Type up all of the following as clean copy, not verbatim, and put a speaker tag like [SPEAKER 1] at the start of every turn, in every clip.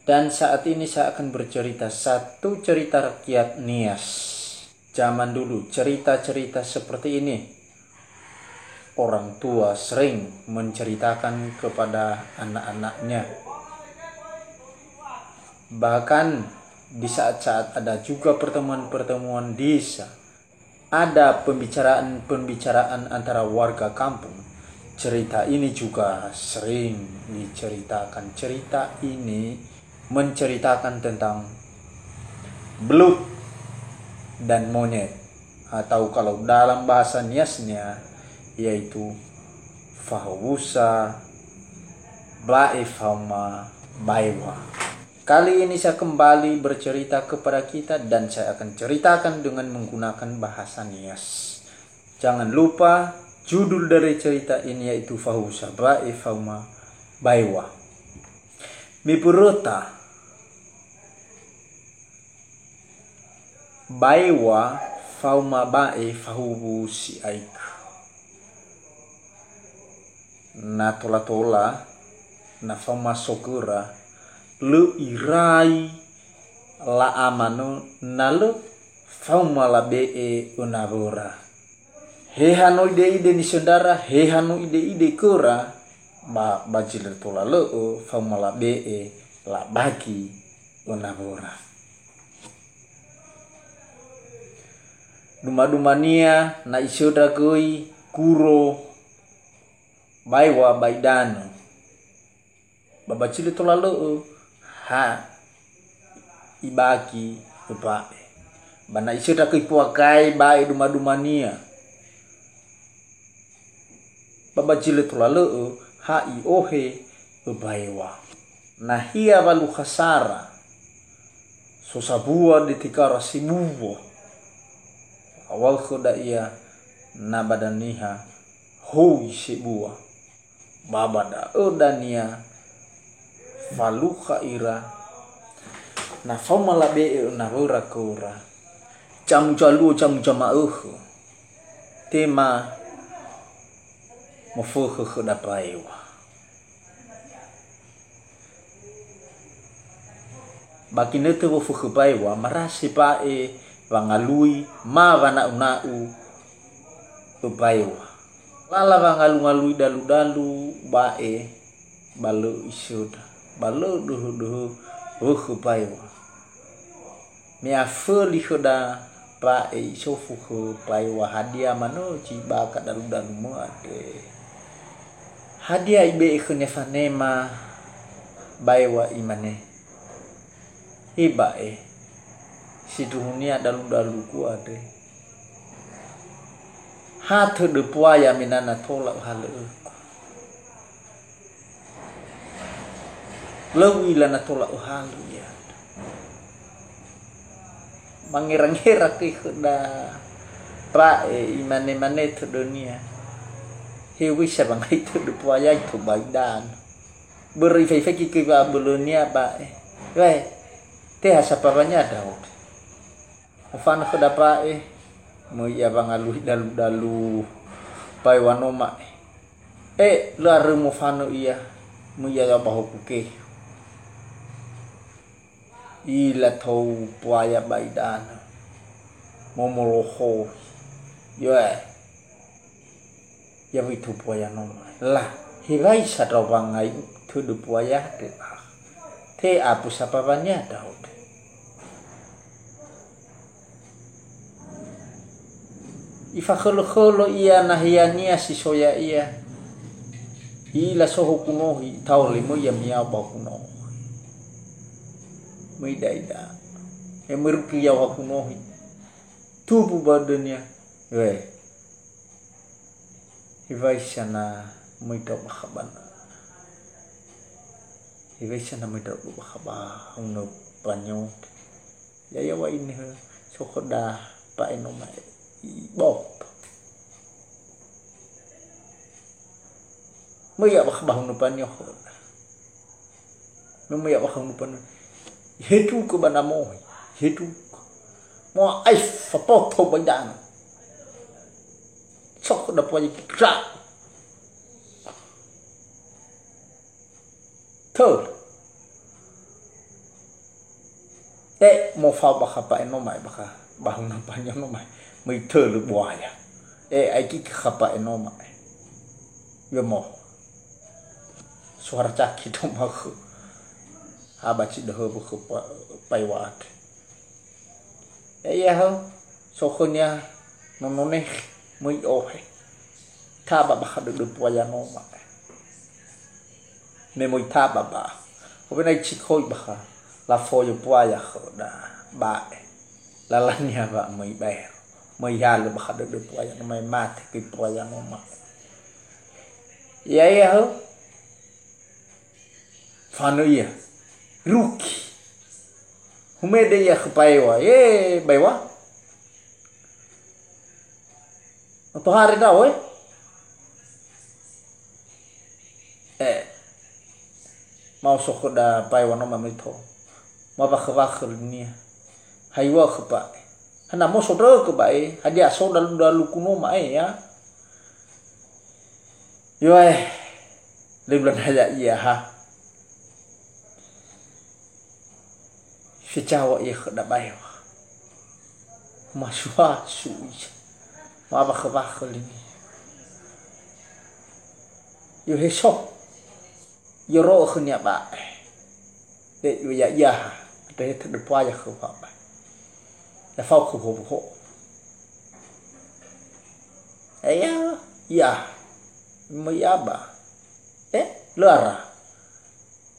[SPEAKER 1] Dan saat ini saya akan bercerita satu cerita rakyat Nias. Zaman dulu cerita-cerita seperti ini orang tua sering menceritakan kepada anak-anaknya. Bahkan di saat-saat ada juga pertemuan-pertemuan desa, ada pembicaraan antara warga kampung. Cerita ini juga sering diceritakan. Cerita ini menceritakan tentang belut dan monyet, atau kalau dalam bahasa Niasnya yaitu Fahawusa, Blae Fauma, Baiwa. Kali ini saya kembali bercerita kepada kita dan saya akan ceritakan dengan menggunakan bahasa Nias. Jangan lupa judul dari cerita ini yaitu Fahawusa, Blae Fauma, Baiwa. Mipurota Baiwa fauma bae fahubu si aik. Na tola na fauma sokura le irai la amano na le fauma la be unavora. He hano ide ni saudara, he hano ide kura bajiler tola le fauma la be la bagi unavora. Duma-dumania na isoda goi kuro baiwa baidano babacile tolalo ha ibaki bae bana isoda goi puakai bae duma-dumania babacile tolalo ha i ohe baiwa na hia balu khasara sosabua ditikara sibuwo awal khoda ia na badaniha hoi sebua babada odania faluka ira na famala be na ora kora camu cama tema mofoho khoda paiwa bakinetu mofoho paiwa marasi pae wangalui ma wana unau upaiwa lala wangalui dalu bae balu isoda balu duhu upaiwa mea feli khoda bae isofu upaiwa hadia mano cibaka dalu muade hadia ibe ikhne fanema baiwa imane ibae si dunia dalu kuade hatu de puaya minana tola halu lewi lana tola halu ya mangira-ngira ki khoda prae imane tu dunia hewi sabang itu de puaya itu baidan beri feki ki ba bulunia bae we teh sapapanya daud Afan khoda pae mo ia bangalu dalu pai wanoma la remo fano ia mo ia baho puke ila thou puaya baidana momoloho yo ya vitu puaya noma la hirai sadawangai tu du puaya te apu sapapanya daud ifa kholo ia nahiania si soya ia ila soho kunohi taule mo ya mia ba kuno muidaida emerki ya wa kunohi tubu badannya we hivaisana muita bakhabana hivaisana muita bakhaba uno panyo ya wa ini sokoda pa enoma bop Maya bakabahong nupan niyo Maya bakabahong nupan Hetu ko ba na mo Hetu Mo ay fapoto ba yan Sok na po yung kikra Thơ mo fa baka pa no mai baka bahung na pa no mai mai thơ lu buaya ai ki khapa no mai yo mo suara caki to ma khu aba chi de bu khu pai wat ya ho so khonya no no ne mai o he tha ba ba được được buaya no mai me moi tha ba ba o bên này chi khôi ba la fo yo buaya kho da ba la la nya ba mai ba mai ya le ba được được buaya no mai mat cái buaya no mai ya ho Fanuia Ruki Humede ya kepaiwa baiwa Apa hari tau mau sok da paiwa no mamito mau ba khwa khulnia haiwa khpa hana mo sodro ke bai hadia so dalu kuno mai ya yo leblan haya iya ha Sejawa ia kena bayar, masuk sui, apa kebakar ini? Yo hesok, yo roh kenya ba, yo ya, ada itu depan ya kebakar, ya fau kebakar, ya, mayaba, lara,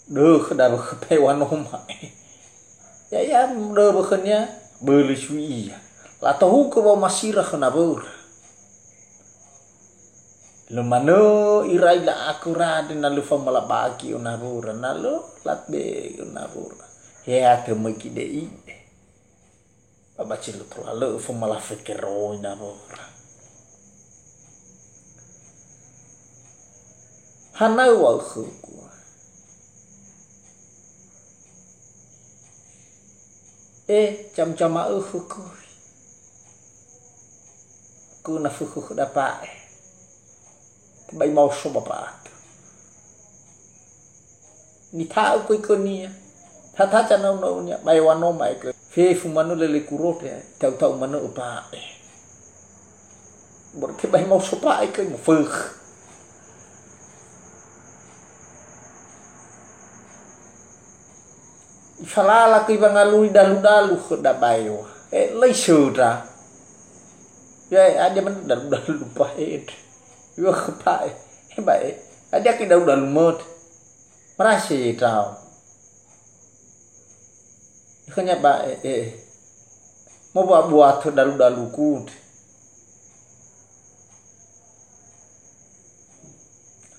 [SPEAKER 1] deh kena berkepewan omai. Ya mudah bekerja beli sui lah tahu ke bawah masirah kena ber lemano irai la akurat na lu fa mala baki unabura na lu latbe unabura ya te maki dei baba cilu terlalu fa mala fikiro unabura hana wa khu chăm ở khu cứ na khu đã bại bay mau số bạc ni thao coi con nia tha cha nó nha bay qua nó mày cái phê phun mà nó lên curot ya tàu mà nó bại một cái bay mau số bạc cái một phư Falala cái bang alui dalu kena bayo, lay sudah, ada mana dalu baik, yo kepai, baik, ada cái dalu mut, merasa tahu, ikannya baik, mau buat dalu kut,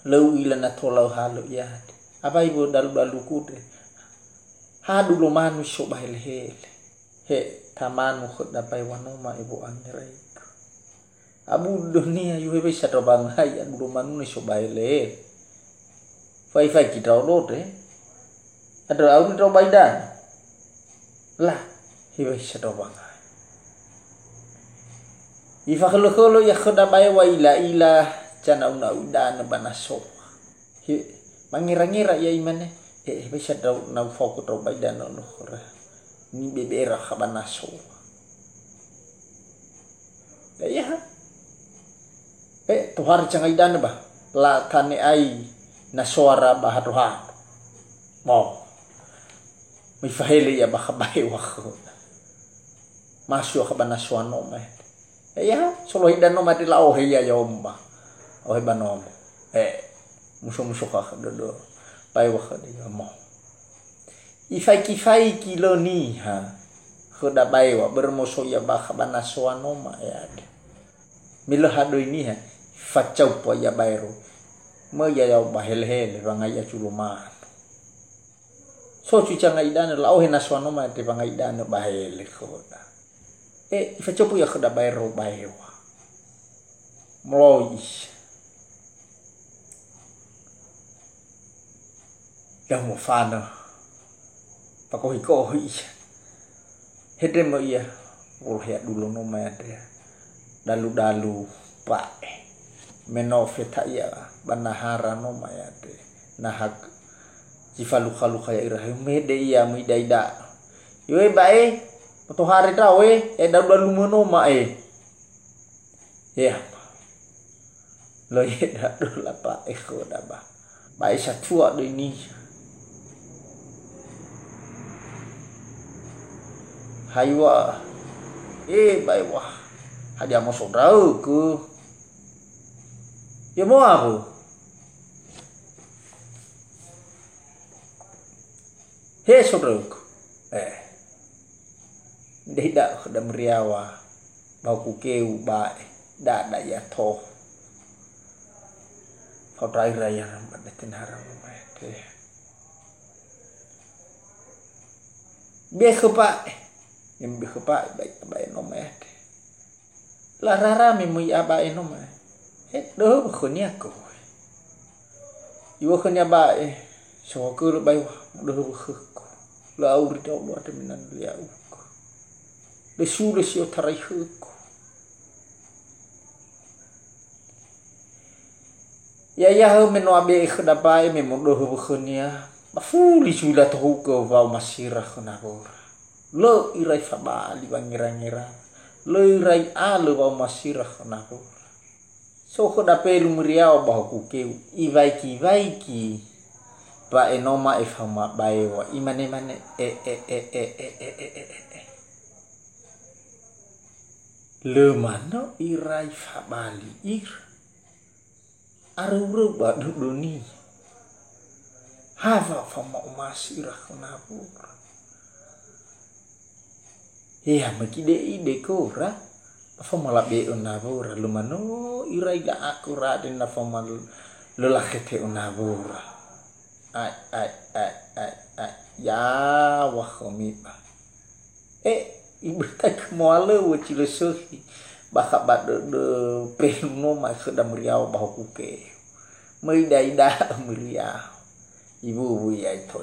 [SPEAKER 1] lau ilan atau lau halu ya, apa ibu dalu kut? Hadu lo manu soba hele taman mo khod na pai wano ma ibu angrek abu dunia yu hebe sa robang hai abu lo manu ni soba hele fai kita lot ada au ni robai dan lah hebe sa robang hai ifa kholo ya khoda bai wa ila cana una udan banaso mangira-ngira ya imane bisa daw na fokus daw bay dan no ni bebera kabanaso ya tuhar cangai dan ba la tane ai na suara bahadha mo mi fahele ya ba khabay wa masyo kabanaso no me ya solo hidan no mati lao ya yomba o banom muso ka do pai wa dia mo ifai kilo ni ha khoda bai wa bermoso ya ba khabana soano ma ya milo hado ini ha facau po ya bairo mo ya ba hele ba ngai ya culuma so cu changa idana la o hena soano ma te ba ngai idana ba hele khoda facau po ya khoda bairo baiwa mlois yang mo fana pakohi hede mo iya boleh dulu no made dalu pak menofeta ya banahara no mayade nahak jifalu khalu kaya irah mede iya midaida Yo bae to hari tau da lumono ma ya lo da do la pa ko da ba bae sa tua do ini haywa bae wah hadi amo sodrau ku ya mau aku sodrau ku đây đạo đam riawa bao cụ kêu bại đã đại ya thô phao trai raya bắt được tên haram mai thế biết không bại nhưng biết không bại bại nó mẹ là rara mình mới bại nó mẹ hết đỡ mà khốn nhá cổ yêu khốn nhá bại số cứ là bay đỡ mà khứ là uri đâu đó thì mình ăn liao le sudah sio tarai huku ya ho meno abe khadapai me modo ho khonia ba fu li sula to ko va masira khona bor lo irai fa ba li bangira-ngira lo irai a lo va masira khona bor so khodape lu mriao ba ku ke vai ki ba enoma e fa ma ba e wa imane mane le mano irai fa bali ir aru ba duni hava fa ma masira khona bor ya makide ide ko ra fa mala be ona bor le mano irai ga akura den na fa mal le la khete ona bor ai ya wa khomiba ibrata kemole wuci lesuhi baka bad de penuno ma sedam riau bahu kuke mai daida meriau ibu ya to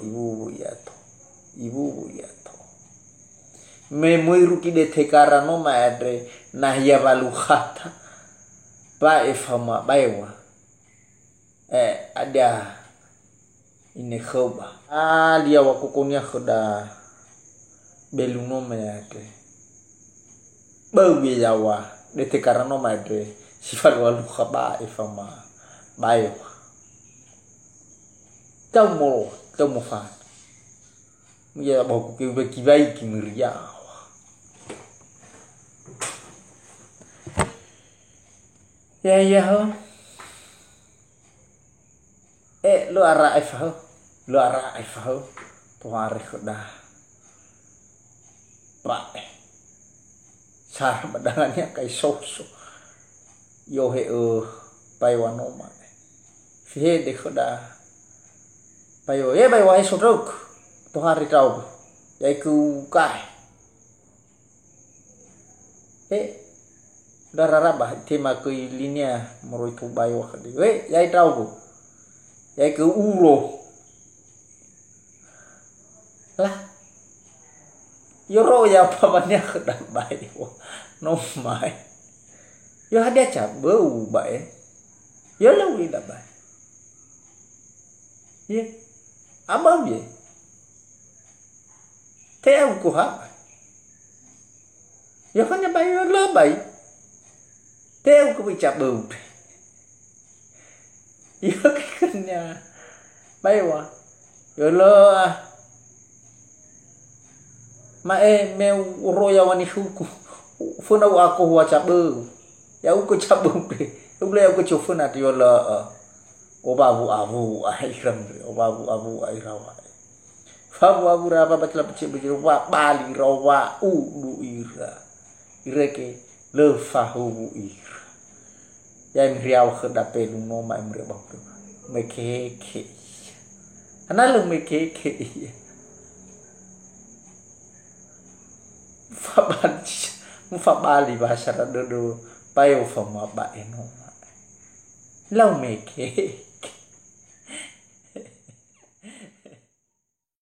[SPEAKER 1] me moi ruki de tekara no madre nah ya balu khata ba efama baiwa ada ini khoba dia wakukunya khoda beluno mayate bawi jawa de tekarano madre sifar walu khaba ifama bayo tamo fa ya boku ke kibai kimria ya ho lo ara ifa to are khoda pak sar badangannya kayak soso yo pai wanoma fihe de khoda payo bai wai sodrok to hari tau yai ku kai dararaba tema ku linia moroi tu bayo khadi yai tau ku yai ku uro lah yoro ya pamannya kedah baik no mai yo ada cabau baik yo lawi dah baik ye abang ye teu ku ha yo kan baik yo lo baik teu ku cabau yo kenya baik wa yo lo ma me roya wani huku funa aku wa chabu ya uko chabu pe ule aku chofuna ti yola obabu abu airam obabu abu airawa fabu abu rapa batla pece biru wa bali rawa du ira ireke le fahu ira ya mriau khadape no ma mriau ba mekeke analu mekeke Fabali bahasa dodo payo fama ba eno lau meke